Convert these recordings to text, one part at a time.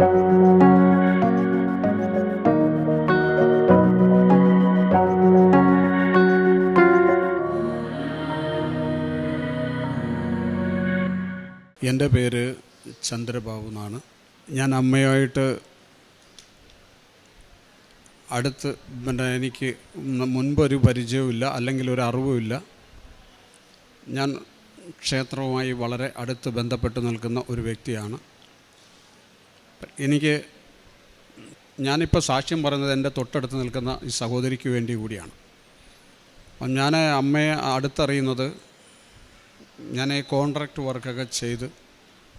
എൻ്റെ പേര് ചന്ദ്രബാബു എന്നാണ്. ഞാൻ അമ്മയായിട്ട് അടുത്ത് എനിക്ക് മുൻപൊരു പരിചയവുമില്ല, അല്ലെങ്കിൽ ഒരു അറിവുമില്ല. ഞാൻ ക്ഷേത്രവുമായി വളരെ അടുത്ത് ബന്ധപ്പെട്ട് നിൽക്കുന്ന ഒരു വ്യക്തിയാണ്. ഞാനിപ്പോൾ സാക്ഷ്യം പറയുന്നത് എൻ്റെ തൊട്ടടുത്ത് നിൽക്കുന്ന ഈ സഹോദരിക്ക് വേണ്ടി കൂടിയാണ്. അപ്പം ഞാൻ അമ്മയെ അടുത്തറിയുന്നത്, ഞാൻ കോൺട്രാക്റ്റ് വർക്കൊക്കെ ചെയ്ത്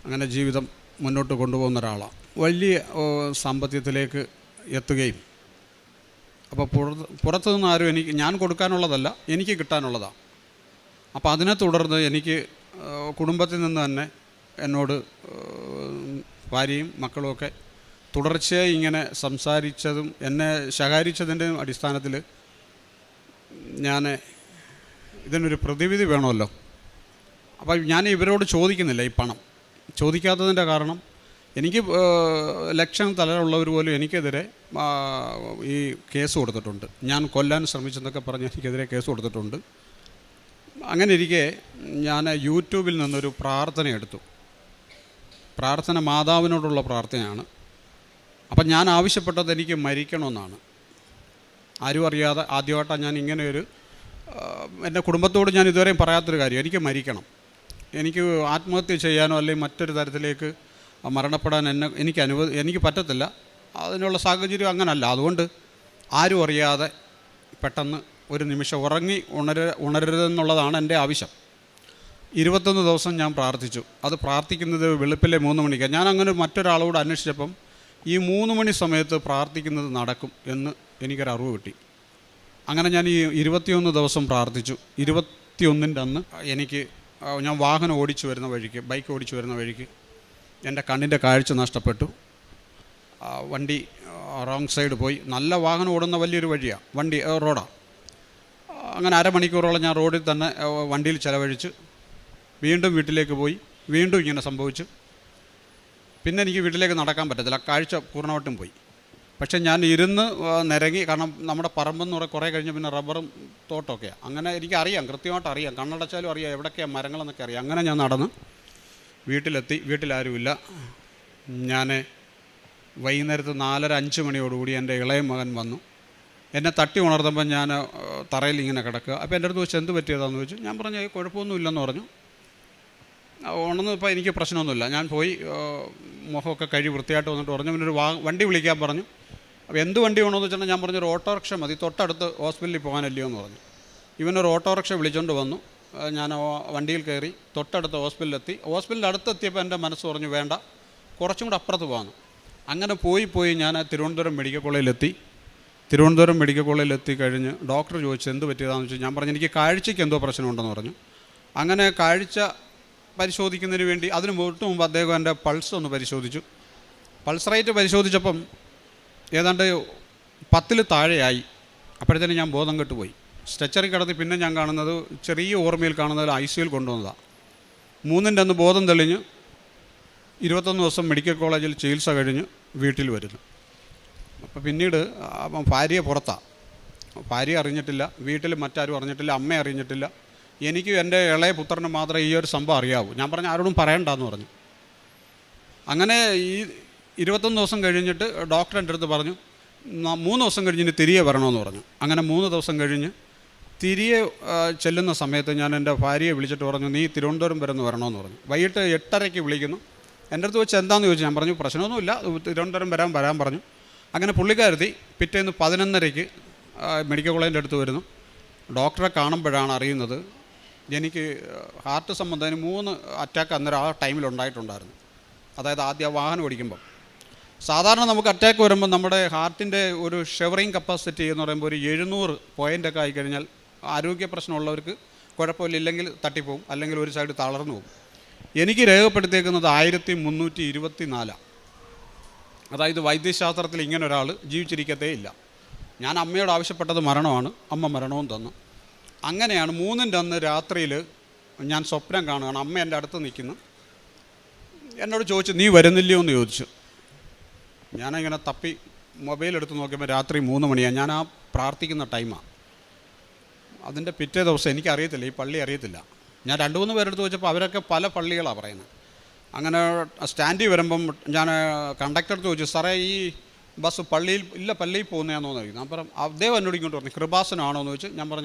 അങ്ങനെ ജീവിതം മുന്നോട്ട് കൊണ്ടുപോകുന്ന ഒരാളാണ്. വലിയ സാമ്പത്തികത്തിലേക്ക് എത്തുകയും അപ്പോൾ പുറത്തു നിന്ന് ആരും ഞാൻ കൊടുക്കാനുള്ളതല്ല, എനിക്ക് കിട്ടാനുള്ളതാണ്. അപ്പോൾ അതിനെ തുടർന്ന് എനിക്ക് കുടുംബത്തിൽ നിന്ന് തന്നെ എന്നോട് ഭാര്യയും മക്കളുമൊക്കെ തുടർച്ചയായി ഇങ്ങനെ സംസാരിച്ചതും എന്നെ ശകാരിച്ചതിൻ്റെയും അടിസ്ഥാനത്തിൽ ഞാൻ ഇതിനൊരു പ്രതിവിധി വേണമല്ലോ. അപ്പോൾ ഞാൻ ഇവരോട് ചോദിക്കുന്നില്ല ഈ പണം. ചോദിക്കാത്തതിൻ്റെ കാരണം, എനിക്ക് ലക്ഷം തലമുള്ളവർ പോലും എനിക്കെതിരെ ഈ കേസ് കൊടുത്തിട്ടുണ്ട്. ഞാൻ കൊല്ലാൻ ശ്രമിച്ചെന്നൊക്കെ പറഞ്ഞ് എനിക്കെതിരെ കേസ് കൊടുത്തിട്ടുണ്ട്. അങ്ങനെ ഇരിക്കെ ഞാൻ യൂട്യൂബിൽ നിന്നൊരു പ്രാർത്ഥന എടുത്തു. പ്രാർത്ഥന മാതാവിനോടുള്ള പ്രാർത്ഥനയാണ്. അപ്പം ഞാൻ ആവശ്യപ്പെട്ടത് എനിക്ക് മരിക്കണമെന്നാണ്. ആരും അറിയാതെ ആദ്യമായിട്ടാണ് ഞാൻ ഇങ്ങനെയൊരു, എൻ്റെ കുടുംബത്തോട് ഞാൻ ഇതുവരെയും പറയാത്തൊരു കാര്യം, എനിക്ക് മരിക്കണം. എനിക്ക് ആത്മഹത്യ ചെയ്യാനോ അല്ലെങ്കിൽ മറ്റൊരു തരത്തിലേക്ക് മരണപ്പെടാൻ എനിക്ക് പറ്റത്തില്ല. അതിനുള്ള സാഹചര്യം അങ്ങനല്ല. അതുകൊണ്ട് ആരും അറിയാതെ പെട്ടെന്ന് ഒരു നിമിഷം ഉണരരുതെന്നുള്ളതാണ് എൻ്റെ ആവശ്യം. 21 ദിവസം ഞാൻ പ്രാർത്ഥിച്ചു. അത് പ്രാർത്ഥിക്കുന്നത് വെളുപ്പിലെ 3 മണിക്കാണ്. ഞാൻ അങ്ങനെ മറ്റൊരാളോട് അന്വേഷിച്ചപ്പം ഈ 3 മണി സമയത്ത് പ്രാർത്ഥിക്കുന്നത് നടക്കും എന്ന് എനിക്കൊരറിവ് കിട്ടി. അങ്ങനെ ഞാൻ ഈ 21 ദിവസം പ്രാർത്ഥിച്ചു. 21ൻ്റെ അന്ന് ഞാൻ വാഹനം ഓടിച്ചു വരുന്ന വഴിക്ക്, ബൈക്ക് ഓടിച്ചു വരുന്ന വഴിക്ക് എൻ്റെ കണ്ണിൻ്റെ കാഴ്ച നഷ്ടപ്പെട്ടു. വണ്ടി റോങ് സൈഡ് പോയി. നല്ല വാഹനം ഓടുന്ന വലിയൊരു വഴിയാണ്, റോഡാണ്. അങ്ങനെ അരമണിക്കൂറോളം ഞാൻ റോഡിൽ തന്നെ വണ്ടിയിൽ ചിലവഴിച്ച് വീണ്ടും വീട്ടിലേക്ക് പോയി. വീണ്ടും ഇങ്ങനെ സംഭവിച്ചു. പിന്നെ എനിക്ക് വീട്ടിലേക്ക് നടക്കാൻ പറ്റത്തില്ല, കാഴ്ച പൂർണ്ണമായിട്ടും പോയി. പക്ഷേ ഞാൻ ഇരുന്ന് നിരങ്ങി. കാരണം നമ്മുടെ പറമ്പെന്ന് പറയുക കുറേ കഴിഞ്ഞ് പിന്നെ റബ്ബറും തോട്ടമൊക്കെയാണ്. അങ്ങനെ എനിക്കറിയാം, കൃത്യമായിട്ട് അറിയാം, കണ്ണടച്ചാലും അറിയാം എവിടെയൊക്കെയാണ് മരങ്ങളെന്നൊക്കെ അറിയാം. അങ്ങനെ ഞാൻ നടന്ന് വീട്ടിലെത്തി. വീട്ടിലാരുമില്ല. ഞാൻ വൈകുന്നേരത്ത് 4:30-5 മണിയോടുകൂടി എൻ്റെ ഇളയ മകൻ വന്നു. എന്നെ തട്ടി ഉണർത്തുമ്പോൾ ഞാൻ തറയിൽ ഇങ്ങനെ കിടക്കുക. അപ്പോൾ എൻ്റെ അടുത്ത് വെച്ച് എന്ത് പറ്റിയതാണെന്ന് ചോദിച്ചു. ഞാൻ പറഞ്ഞു കുഴപ്പമൊന്നുമില്ലെന്ന് പറഞ്ഞു. ഉണർന്നപ്പോൾ എനിക്ക് പ്രശ്നമൊന്നുമില്ല. ഞാൻ പോയി മുഖമൊക്കെ കഴുകി വൃത്തിയായിട്ട് വന്നിട്ട് പറഞ്ഞു. പിന്നെ വണ്ടി വിളിക്കാൻ പറഞ്ഞു. അപ്പോൾ എന്ത് വണ്ടി വേണമെന്ന് വെച്ചാൽ ഞാൻ പറഞ്ഞൊരു ഓട്ടോറിക്ഷ മതി, തൊട്ടടുത്ത് ഹോസ്പിറ്റലിൽ പോകാനല്ലയോ എന്ന് പറഞ്ഞു. ഇവനൊരു ഓട്ടോറിക്ഷ വിളിച്ചുകൊണ്ട് വന്നു. ഞാൻ വണ്ടിയിൽ കയറി തൊട്ടടുത്ത ഹോസ്പിറ്റലിലെത്തി. ഹോസ്പിറ്റലിൻ്റെ അടുത്തെത്തിയപ്പോൾ എൻ്റെ മനസ്സ് പറഞ്ഞു വേണ്ട, കുറച്ചും കൂടെ അപ്പുറത്ത് പോകാമെന്ന്. അങ്ങനെ പോയി ഞാൻ തിരുവനന്തപുരം മെഡിക്കൽ കോളേജിലെത്തി. തിരുവനന്തപുരം മെഡിക്കൽ കോളേജിലെത്തി കഴിഞ്ഞ് ഡോക്ടർ ചോദിച്ചു എന്ത് പറ്റിയതാണെന്ന് വെച്ചാൽ ഞാൻ പറഞ്ഞു എനിക്ക് കാഴ്ചയ്ക്ക് എന്തോ പ്രശ്നമുണ്ടെന്ന് പറഞ്ഞു. അങ്ങനെ കാഴ്ച പരിശോധിക്കുന്നതിന് വേണ്ടി അതിന് മുമ്പ് അദ്ദേഹം എൻ്റെ പൾസ് ഒന്ന് പരിശോധിച്ചു. പൾസ് റേറ്റ് പരിശോധിച്ചപ്പം ഏതാണ്ട് 10-ൽ താഴെയായി. അപ്പോഴത്തേനും ഞാൻ ബോധം കെട്ടുപോയി. സ്ട്രെച്ചറിൽ കിടത്തി. പിന്നെ ഞാൻ കാണുന്നത്, ചെറിയ ഓർമ്മയിൽ കാണുന്നത്, ICUയിൽ കൊണ്ടുവന്നതാണ്. 3ൻ്റെ അന്ന് ബോധം തെളിഞ്ഞ് 21 ദിവസം മെഡിക്കൽ കോളേജിൽ ചികിത്സ കഴിഞ്ഞ് വീട്ടിൽ വരുന്നു. അപ്പോൾ പിന്നീട് ഭാര്യ പുറത്താണ്. ഭാര്യ അറിഞ്ഞിട്ടില്ല, വീട്ടിൽ മറ്റാരും അറിഞ്ഞിട്ടില്ല, അമ്മ അറിഞ്ഞിട്ടില്ല. എനിക്ക് എൻ്റെ ഇളയ പുത്രന് മാത്രമേ ഈ ഒരു സംഭവം അറിയാവൂ. ഞാൻ പറഞ്ഞു ആരോടും പറയണ്ടെന്ന് പറഞ്ഞു. അങ്ങനെ ഈ 21 ദിവസം കഴിഞ്ഞിട്ട് ഡോക്ടർ എൻ്റെ അടുത്ത് പറഞ്ഞു 3 ദിവസം കഴിഞ്ഞ് ഇനി തിരികെ വരണമെന്ന് പറഞ്ഞു. അങ്ങനെ 3 ദിവസം കഴിഞ്ഞ് തിരികെ ചെല്ലുന്ന സമയത്ത് ഞാൻ എൻ്റെ ഭാര്യയെ വിളിച്ചിട്ട് പറഞ്ഞു നീ തിരുവനന്തപുരം വരെ ഒന്ന് വരണമെന്ന് പറഞ്ഞു. വൈകിട്ട് 8:30-ക്ക് വിളിക്കുന്നു. എൻ്റെ അടുത്ത് വെച്ച് എന്താണെന്ന് ചോദിച്ചു. ഞാൻ പറഞ്ഞു പ്രശ്നമൊന്നുമില്ല, തിരുവനന്തപുരം വരാൻ പറഞ്ഞു. അങ്ങനെ പുള്ളിക്കാരത്തി പിറ്റേന്ന് 11:30-ക്ക് മെഡിക്കൽ കോളേജിൻ്റെ അടുത്ത് വരുന്നു. ഡോക്ടറെ കാണുമ്പോഴാണ് അറിയുന്നത് എനിക്ക് ഹാർട്ട് സംബന്ധത്തിന് 3 അറ്റാക്ക് അന്നേരം ആ ടൈമിലുണ്ടായിട്ടുണ്ടായിരുന്നു. അതായത് ആദ്യം വാഹനം ഓടിക്കുമ്പം സാധാരണ നമുക്ക് അറ്റാക്ക് വരുമ്പോൾ നമ്മുടെ ഹാർട്ടിൻ്റെ ഒരു ഷെവറിങ് കപ്പാസിറ്റി എന്ന് പറയുമ്പോൾ ഒരു 700 പോയിൻ്റൊക്കെ ആയിക്കഴിഞ്ഞാൽ ആരോഗ്യ പ്രശ്നമുള്ളവർക്ക് കുഴപ്പമില്ല, ഇല്ലെങ്കിൽ തട്ടിപ്പോവും, അല്ലെങ്കിൽ ഒരു സൈഡ് തളർന്നു പോകും. എനിക്ക് രേഖപ്പെടുത്തിയേക്കുന്നത് 1324. അതായത് വൈദ്യശാസ്ത്രത്തിൽ ഇങ്ങനെ ഒരാൾ ജീവിച്ചിരിക്കത്തേ ഇല്ല. ഞാൻ അമ്മയോട് ആവശ്യപ്പെട്ടത് മരണമാണ്, അമ്മ മരണവും തന്നു. അങ്ങനെയാണ് 3ൻ്റെ അന്ന് രാത്രിയിൽ ഞാൻ സ്വപ്നം കാണുകയാണ്. അമ്മ എൻ്റെ അടുത്ത് നിൽക്കുന്നു. എന്നോട് ചോദിച്ചു നീ വരുന്നില്ലയോ എന്ന് ചോദിച്ചു. ഞാനിങ്ങനെ തപ്പി മൊബൈൽ എടുത്ത് നോക്കിയപ്പോൾ രാത്രി 3 മണിയാണ്. ഞാൻ ആ പ്രാർത്ഥിക്കുന്ന ടൈമാണ്. അതിൻ്റെ പിറ്റേ ദിവസം എനിക്കറിയത്തില്ല, ഈ പള്ളി അറിയത്തില്ല. ഞാൻ 2-3 പേരെടുത്ത് വെച്ചപ്പോൾ അവരൊക്കെ പല പള്ളികളാണ് പറയുന്നത്. അങ്ങനെ സ്റ്റാൻഡിൽ വരുമ്പം ഞാൻ കണ്ടക്ടർ ചോദിച്ചു, സാറേ ഈ ബസ് പള്ളിയിൽ പോകുന്നതാണെന്ന് ചോദിക്കുന്നു. ഞാൻ പറഞ്ഞു അദ്ദേഹം എന്നോട് ഇങ്ങോട്ട് പറഞ്ഞു കൃപാസനമാണോ എന്ന് ചോദിച്ചു.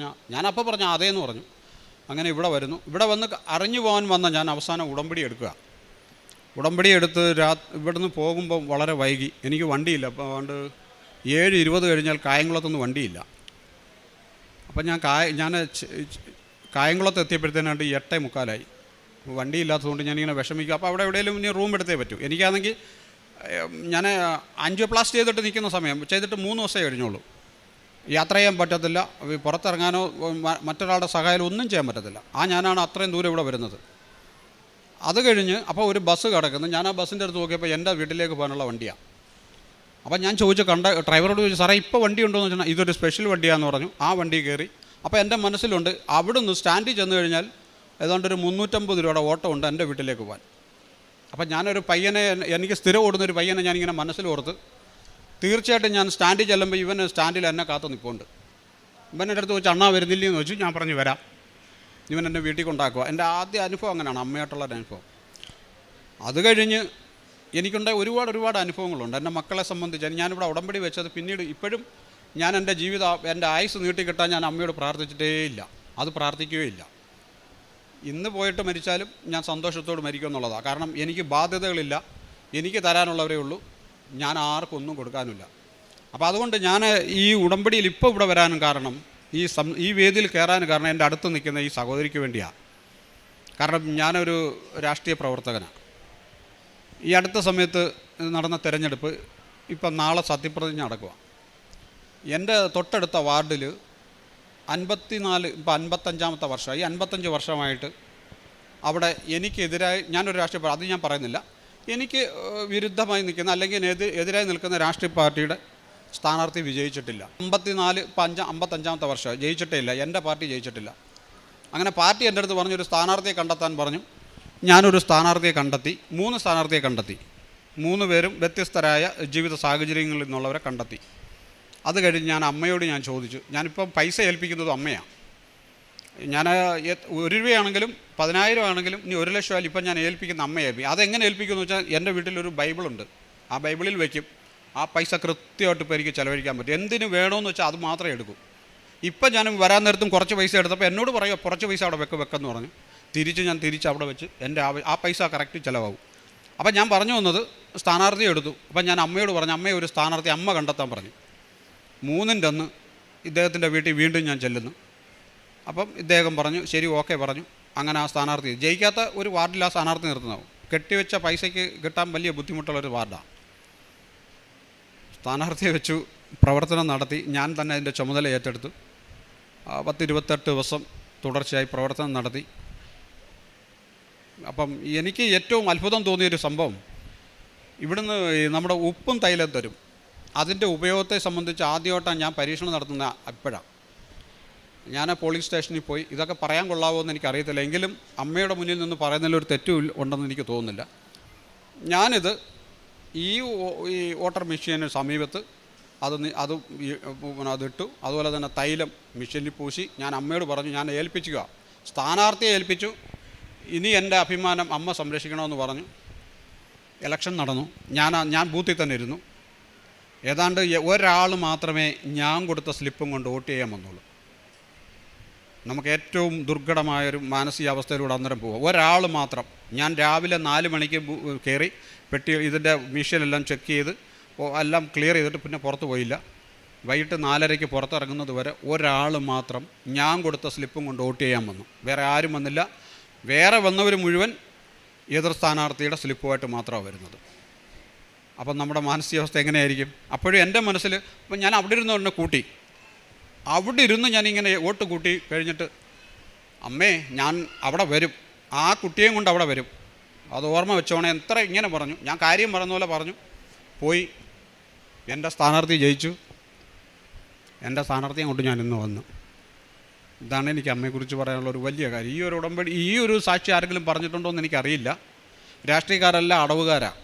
ഞാനപ്പോൾ പറഞ്ഞു അതേന്ന് പറഞ്ഞു. അങ്ങനെ ഇവിടെ വരുന്നു. ഇവിടെ വന്ന് അറിഞ്ഞു പോകാൻ വന്ന ഞാൻ അവസാനം ഉടമ്പടി എടുക്കുക. ഉടമ്പടി എടുത്ത് ഇവിടുന്ന് പോകുമ്പോൾ വളരെ വൈകി. എനിക്ക് വണ്ടിയില്ല. അപ്പോൾ അതുകൊണ്ട് 7:20 കഴിഞ്ഞാൽ കായംകുളത്തൊന്നും വണ്ടിയില്ല. അപ്പം ഞാൻ കായംകുളത്ത് എത്തിയപ്പോഴത്തേനാണ്ട് 8:45. വണ്ടിയില്ലാത്തതുകൊണ്ട് ഞാനിങ്ങനെ വിഷമിക്കുക. അപ്പോൾ അവിടെ എവിടെയെങ്കിലും ഇനി റൂം എടുത്തേ പറ്റൂ. എനിക്കാണെങ്കിൽ ഞാൻ ആൻജിയോപ്ലാസ്റ്റി ചെയ്തിട്ട് നിൽക്കുന്ന സമയം ചെയ്തിട്ട് 3 ദിവസമേ കഴിഞ്ഞുള്ളൂ. യാത്ര ചെയ്യാൻ പറ്റത്തില്ല, പുറത്തിറങ്ങാനോ മറ്റൊരാളുടെ സഹായം ഒന്നും ചെയ്യാൻ പറ്റത്തില്ല. ഞാനാണ് അത്രയും ദൂരം ഇവിടെ വരുന്നത്. അത് കഴിഞ്ഞ് അപ്പോൾ ഒരു ബസ് കിടക്കുന്നു. ഞാൻ ആ ബസ്സിൻ്റെ അടുത്ത് നോക്കിയപ്പോൾ എൻ്റെ വീട്ടിലേക്ക് പോകാനുള്ള വണ്ടിയാണ്. അപ്പം ഞാൻ ഡ്രൈവറോട് ചോദിച്ചു, സാറേ ഇപ്പോൾ വണ്ടി ഉണ്ടോ എന്ന് വെച്ചാൽ ഇതൊരു സ്പെഷ്യൽ വണ്ടിയാണെന്ന് പറഞ്ഞു. ആ വണ്ടി കയറി. അപ്പോൾ എൻ്റെ മനസ്സിലുണ്ട് അവിടുന്ന് സ്റ്റാൻഡിൽ ചെന്ന് കഴിഞ്ഞാൽ ഏതാണ്ടൊരു 350 രൂപയുടെ ഓട്ടോ ഉണ്ട് എൻ്റെ വീട്ടിലേക്ക് പോകാൻ. അപ്പം ഞാനൊരു പയ്യനെ, എനിക്ക് സ്ഥിരം ഓടുന്നൊരു പയ്യനെ ഞാനിങ്ങനെ മനസ്സിലോർത്ത് തീർച്ചയായിട്ടും ഞാൻ സ്റ്റാൻഡിൽ ചെല്ലുമ്പോൾ ഇവൻ സ്റ്റാൻഡിൽ എന്നെ കാത്തു നിൽപ്പുണ്ട്. ഇവൻ്റെ അടുത്ത് വെച്ച് അണ്ണാ വരുന്നില്ലെന്ന് വെച്ചു. ഞാൻ പറഞ്ഞു വരാം, ഇവൻ എന്നെ വീട്ടിൽ കൊണ്ടാക്കുക. എൻ്റെ ആദ്യ അനുഭവം അങ്ങനെയാണ്, അമ്മയായിട്ടുള്ള അനുഭവം. അത് കഴിഞ്ഞ് എനിക്കുണ്ടായ ഒരുപാട് അനുഭവങ്ങളുണ്ട് എൻ്റെ മക്കളെ സംബന്ധിച്ച്. ഞാനിവിടെ ഉടമ്പടി വെച്ചത് പിന്നീട് ഇപ്പോഴും ഞാൻ എൻ്റെ ആയുസ് നീട്ടിക്കിട്ടാൻ ഞാൻ അമ്മയോട് പ്രാർത്ഥിച്ചിട്ടേ ഇല്ല, അത് പ്രാർത്ഥിക്കുകയില്ല. ഇന്ന് പോയിട്ട് മരിച്ചാലും ഞാൻ സന്തോഷത്തോട് മരിക്കുമെന്നുള്ളതാണ്. കാരണം എനിക്ക് ബാധ്യതകളില്ല, എനിക്ക് തരാനുള്ളവരേ ഉള്ളൂ, ഞാൻ ആർക്കും ഒന്നും കൊടുക്കാനില്ല. അപ്പോൾ അതുകൊണ്ട് ഞാൻ ഈ ഉടമ്പടിയിൽ ഇപ്പോൾ ഇവിടെ വരാനും കാരണം, ഈ വേദിയിൽ കയറാനും കാരണം എൻ്റെ അടുത്ത് നിൽക്കുന്ന ഈ സഹോദരിക്ക് വേണ്ടിയാണ്. കാരണം ഞാനൊരു രാഷ്ട്രീയ പ്രവർത്തകനാണ്. ഈ അടുത്ത സമയത്ത് നടന്ന തിരഞ്ഞെടുപ്പ് ഇപ്പം നാളെ സത്യപ്രതിജ്ഞ നടക്കുക. എൻ്റെ തൊട്ടടുത്ത വാർഡിൽ 54 ഇപ്പോൾ 55-ാമത്തെ വർഷം, ഈ 55 വർഷമായിട്ട് അവിടെ എനിക്കെതിരായി ഞാനൊരു രാഷ്ട്രീയ, അത് ഞാൻ പറയുന്നില്ല, എനിക്ക് വിരുദ്ധമായി നിൽക്കുന്ന അല്ലെങ്കിൽ എതിരായി നിൽക്കുന്ന രാഷ്ട്രീയ പാർട്ടിയുടെ സ്ഥാനാർത്ഥി വിജയിച്ചിട്ടില്ല. 55-ാമത്തെ വർഷം ജയിച്ചിട്ടേ ഇല്ല, എൻ്റെ പാർട്ടി ജയിച്ചിട്ടില്ല. അങ്ങനെ പാർട്ടി എൻ്റെ അടുത്ത് പറഞ്ഞൊരു സ്ഥാനാർത്ഥിയെ കണ്ടെത്താൻ പറഞ്ഞു. ഞാനൊരു സ്ഥാനാർത്ഥിയെ കണ്ടെത്തി, 3 സ്ഥാനാർത്ഥിയെ കണ്ടെത്തി. 3 പേരും വ്യത്യസ്തരായ ജീവിത സാഹചര്യങ്ങളിൽ നിന്നുള്ളവരെ കണ്ടെത്തി. അത് കഴിഞ്ഞ് ഞാൻ അമ്മയോട് ചോദിച്ചു, ഞാനിപ്പം പൈസ ഏൽപ്പിക്കുന്നത് അമ്മയാണ്. ഞാൻ 1 രൂപയാണെങ്കിലും 10,000 ആണെങ്കിലും ഇനി 1 ലക്ഷം ആയാലും ഇപ്പം ഞാൻ ഏൽപ്പിക്കുന്ന അമ്മയെ. അതെങ്ങനെ ഏൽപ്പിക്കുമെന്ന് വെച്ചാൽ എൻ്റെ വീട്ടിലൊരു ബൈബിളുണ്ട്, ആ ബൈബിളിൽ വയ്ക്കും. ആ പൈസ കൃത്യമായിട്ട് ഇപ്പോൾ എനിക്ക് ചിലവഴിക്കാൻ പറ്റും. എന്തിന് വേണമെന്ന് വെച്ചാൽ അത് മാത്രമേ എടുക്കൂ. ഇപ്പം ഞാൻ വരാൻ നേരത്തും കുറച്ച് പൈസ എടുത്തപ്പോൾ എന്നോട് പറയുക കുറച്ച് പൈസ അവിടെ വെക്കെന്ന് പറഞ്ഞു. തിരിച്ച് അവിടെ വെച്ച് എൻ്റെ ആ പൈസ കറക്റ്റ് ചിലവാകും. അപ്പം ഞാൻ പറഞ്ഞു വന്നത് സ്ഥാനാർത്ഥി എടുത്തു. അപ്പം ഞാൻ അമ്മയോട് പറഞ്ഞു, അമ്മയെ ഒരു സ്ഥാനാർത്ഥി അമ്മ കണ്ടെത്താൻ പറഞ്ഞു. 3-ൻ്റെ അന്ന് ഇദ്ദേഹത്തിൻ്റെ വീട്ടിൽ വീണ്ടും ഞാൻ ചെല്ലുന്നു. അപ്പം ഇദ്ദേഹം പറഞ്ഞു ശരി ഓക്കെ പറഞ്ഞു. അങ്ങനെ ആ സ്ഥാനാർത്ഥി ജയിക്കാത്ത ഒരു വാർഡിൽ ആ സ്ഥാനാർത്ഥി നിർത്തുന്നതാവും. കെട്ടിവെച്ച പൈസയ്ക്ക് കിട്ടാൻ വലിയ ബുദ്ധിമുട്ടുള്ളൊരു വാർഡാണ്. സ്ഥാനാർത്ഥിയെ വെച്ചു, പ്രവർത്തനം നടത്തി. ഞാൻ തന്നെ അതിൻ്റെ ചുമതല ഏറ്റെടുത്തു. 10-28 ദിവസം തുടർച്ചയായി പ്രവർത്തനം നടത്തി. അപ്പം എനിക്ക് ഏറ്റവും അത്ഭുതം തോന്നിയൊരു സംഭവം, ഇവിടുന്ന് നമ്മുടെ ഉപ്പും തൈലം തരും. അതിൻ്റെ ഉപയോഗത്തെ സംബന്ധിച്ച് ആദ്യമായിട്ടാണ് ഞാൻ പരീക്ഷണം നടത്തുന്ന. അപ്പോഴാണ് ഞാൻ പോലീസ് സ്റ്റേഷനിൽ പോയി. ഇതൊക്കെ പറയാൻ കൊള്ളാവോ എന്ന് എനിക്കറിയത്തില്ല, എങ്കിലും അമ്മയുടെ മുന്നിൽ നിന്ന് പറയുന്നതിലൊരു തെറ്റും ഉണ്ടെന്ന് എനിക്ക് തോന്നുന്നില്ല. ഞാനിത് ഈ വാട്ടർ മെഷീന് സമീപത്ത് അതിട്ടു. അതുപോലെ തന്നെ തൈലം മെഷീനിൽ പൂശി ഞാൻ അമ്മയോട് പറഞ്ഞു, ഞാൻ ഏൽപ്പിക്കുക, സ്ഥാനാർത്ഥിയെ ഏൽപ്പിച്ചു, ഇനി എൻ്റെ അഭിമാനം അമ്മ സംരക്ഷിക്കണമെന്ന് പറഞ്ഞു. ഇലക്ഷൻ നടന്നു. ഞാൻ ബൂത്തിൽ തന്നെ ഇരുന്നു. ഏതാണ്ട് ഒരാൾ മാത്രമേ ഞാൻ കൊടുത്ത സ്ലിപ്പും കൊണ്ട് വോട്ട് ചെയ്യാൻ വന്നുള്ളൂ. നമുക്ക് ഏറ്റവും ദുർഘടമായൊരു മാനസികാവസ്ഥയിലൂടെ അന്നേരം പോവുക. ഒരാൾ മാത്രം. ഞാൻ രാവിലെ 4 മണിക്ക് കയറി ഇതിൻ്റെ മെഷീനെല്ലാം ചെക്ക് ചെയ്ത് എല്ലാം ക്ലിയർ ചെയ്തിട്ട് പിന്നെ പുറത്ത് പോയില്ല. വൈകിട്ട് 4:30 പുറത്തിറങ്ങുന്നത് വരെ ഒരാൾ മാത്രം ഞാൻ കൊടുത്ത സ്ലിപ്പും കൊണ്ട് വോട്ട് ചെയ്യാൻ വന്നു. വേറെ ആരും വന്നില്ല. വേറെ വന്നവർ മുഴുവൻ എതിർ സ്ഥാനാർത്ഥിയുടെ സ്ലിപ്പുമായിട്ട് മാത്രമാണ് വരുന്നത്. അപ്പം നമ്മുടെ മാനസികാവസ്ഥ എങ്ങനെയായിരിക്കും? അപ്പോഴും എൻ്റെ മനസ്സിൽ അപ്പം ഞാൻ അവിടെ ഇരുന്ന് തന്നെ കൂട്ടി. അവിടെ ഇരുന്ന് ഞാനിങ്ങനെ വോട്ട് കൂട്ടി കഴിഞ്ഞിട്ട്, അമ്മേ ഞാൻ അവിടെ വരും, ആ കുട്ടിയെയും കൊണ്ട് അവിടെ വരും, അത് ഓർമ്മ വെച്ചോണേ, എത്ര ഇങ്ങനെ പറഞ്ഞു. ഞാൻ കാര്യം പറഞ്ഞ പോലെ പറഞ്ഞു. പോയി എൻ്റെ സ്ഥാനാർത്ഥി ജയിച്ചു. എൻ്റെ സ്ഥാനാർത്ഥിയെ കൊണ്ട് ഞാൻ ഇന്ന് വന്നു. ഇതാണ് എനിക്ക് അമ്മയെക്കുറിച്ച് പറയാനുള്ള ഒരു വലിയ കാര്യം. ഈ ഒരു ഉടമ്പടി, ഈ ഒരു സാക്ഷി ആരെങ്കിലും പറഞ്ഞിട്ടുണ്ടോ എന്ന് എനിക്കറിയില്ല. രാഷ്ട്രീയക്കാരെല്ലാം അടവുകാരാണ്.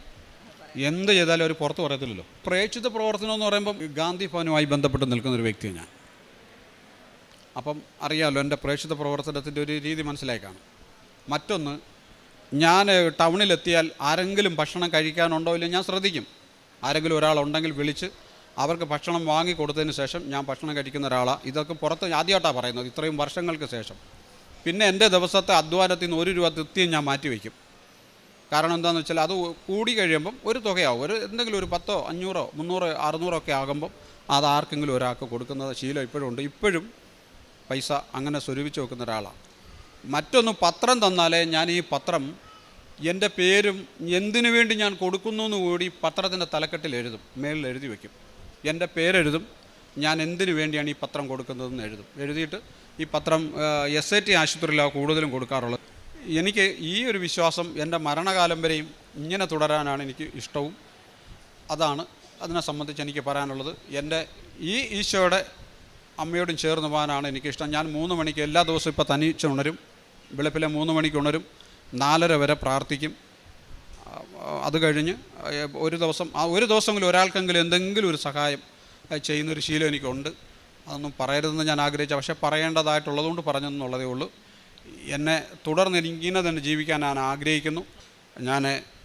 എന്ത് ചെയ്താലും അവർ പുറത്ത് പറയത്തില്ലല്ലോ. പ്രേക്ഷിത പ്രവർത്തനം എന്ന് പറയുമ്പം ഗാന്ധി ഭവനുമായി ബന്ധപ്പെട്ട് നിൽക്കുന്നൊരു വ്യക്തിയാണ് ഞാൻ. അപ്പം അറിയാമല്ലോ എൻ്റെ പ്രേക്ഷിത പ്രവർത്തനത്തിൻ്റെ ഒരു രീതി മനസ്സിലായി കാണും. മറ്റൊന്ന്, ഞാൻ ടൗണിലെത്തിയാൽ ആരെങ്കിലും ഭക്ഷണം കഴിക്കാനുണ്ടോ ഇല്ലയോ ഞാൻ ശ്രദ്ധിക്കും. ആരെങ്കിലും ഒരാളുണ്ടെങ്കിൽ വിളിച്ച് അവർക്ക് ഭക്ഷണം വാങ്ങിക്കൊടുത്തതിന് ശേഷം ഞാൻ ഭക്ഷണം കഴിക്കുന്ന ഒരാളാണ്. ഇതൊക്കെ പുറത്ത് ആദ്യമായിട്ടാണ് പറയുന്നത്, ഇത്രയും വർഷങ്ങൾക്ക് ശേഷം. പിന്നെ എൻ്റെ ദിവസത്തെ അധ്വാനത്തിൽ നിന്ന് 1 രൂപ കൃത്യം ഞാൻ മാറ്റി വയ്ക്കും. കാരണം എന്താണെന്ന് വെച്ചാൽ അത് കൂടി കഴിയുമ്പം ഒരു തുകയാവും, എന്തെങ്കിലും ഒരു 10, 500, 300, 600 ഒക്കെ ആകുമ്പം അത് ആർക്കെങ്കിലും ഒരാൾക്ക് കൊടുക്കുന്നത് ശീലം ഇപ്പോഴും ഉണ്ട്. ഇപ്പോഴും പൈസ അങ്ങനെ സ്വരൂപിച്ച് വെക്കുന്ന ഒരാളാണ്. മറ്റൊന്ന്, പത്രം തന്നാലേ ഞാൻ ഈ പത്രം എൻ്റെ പേരും എന്തിനു വേണ്ടി ഞാൻ കൊടുക്കുന്നു എന്ന് കൂടി പത്രത്തിൻ്റെ തലക്കെട്ടിൽ എഴുതും, മേളിൽ എഴുതി വയ്ക്കും. എൻ്റെ പേരെഴുതും, ഞാൻ എന്തിനു വേണ്ടിയാണ് ഈ പത്രം കൊടുക്കുന്നതെന്ന് എഴുതിയിട്ട് ഈ പത്രം SIT ആശുപത്രിയിലാണ് കൂടുതലും കൊടുക്കാറുള്ളത്. എനിക്ക് ഈ ഒരു വിശ്വാസം എൻ്റെ മരണകാലം വരെയും ഇങ്ങനെ തുടരാനാണ് എനിക്ക് ഇഷ്ടവും. അതിനെ സംബന്ധിച്ച് എനിക്ക് പറയാനുള്ളത്, എൻ്റെ ഈ ഈശോയുടെ അമ്മയോടും ചേർന്ന് പോകാനാണ് എനിക്കിഷ്ടം. ഞാൻ 3 മണിക്ക് എല്ലാ ദിവസവും ഇപ്പോൾ തനിച്ച് ഉണരും, വെളുപ്പിലെ 3 മണിക്ക് ഉണരും, 4:30 വരെ പ്രാർത്ഥിക്കും. അത് കഴിഞ്ഞ് ഒരു ദിവസമെങ്കിലും ഒരാൾക്കെങ്കിലും എന്തെങ്കിലും ഒരു സഹായം ചെയ്യുന്നൊരു ശീലം എനിക്കുണ്ട്. അതൊന്നും പറയരുതെന്ന് ഞാൻ ആഗ്രഹിച്ച, പക്ഷേ പറയേണ്ടതായിട്ടുള്ളതുകൊണ്ട് പറഞ്ഞെന്നുള്ളതേ ഉള്ളൂ. എന്നെ തുടർന്ന് ഇങ്ങനെ തന്നെ ജീവിക്കാൻ ഞാൻ ആഗ്രഹിക്കുന്നു.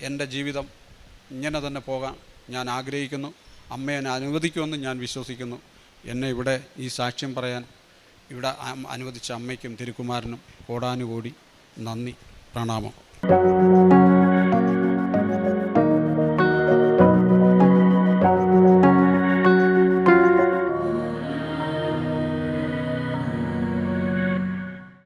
എൻ്റെ ജീവിതം ഇങ്ങനെ തന്നെ പോകാൻ ഞാൻ ആഗ്രഹിക്കുന്നു. അമ്മ എന്നെ അനുവദിക്കുമെന്ന് ഞാൻ വിശ്വസിക്കുന്നു. എന്നെ ഇവിടെ ഈ സാക്ഷ്യം പറയാൻ ഇവിടെ അനുവദിച്ച അമ്മയ്ക്കും തിരുക്കുമാരനും കോടാനുകോടി നന്ദി, പ്രണാമം.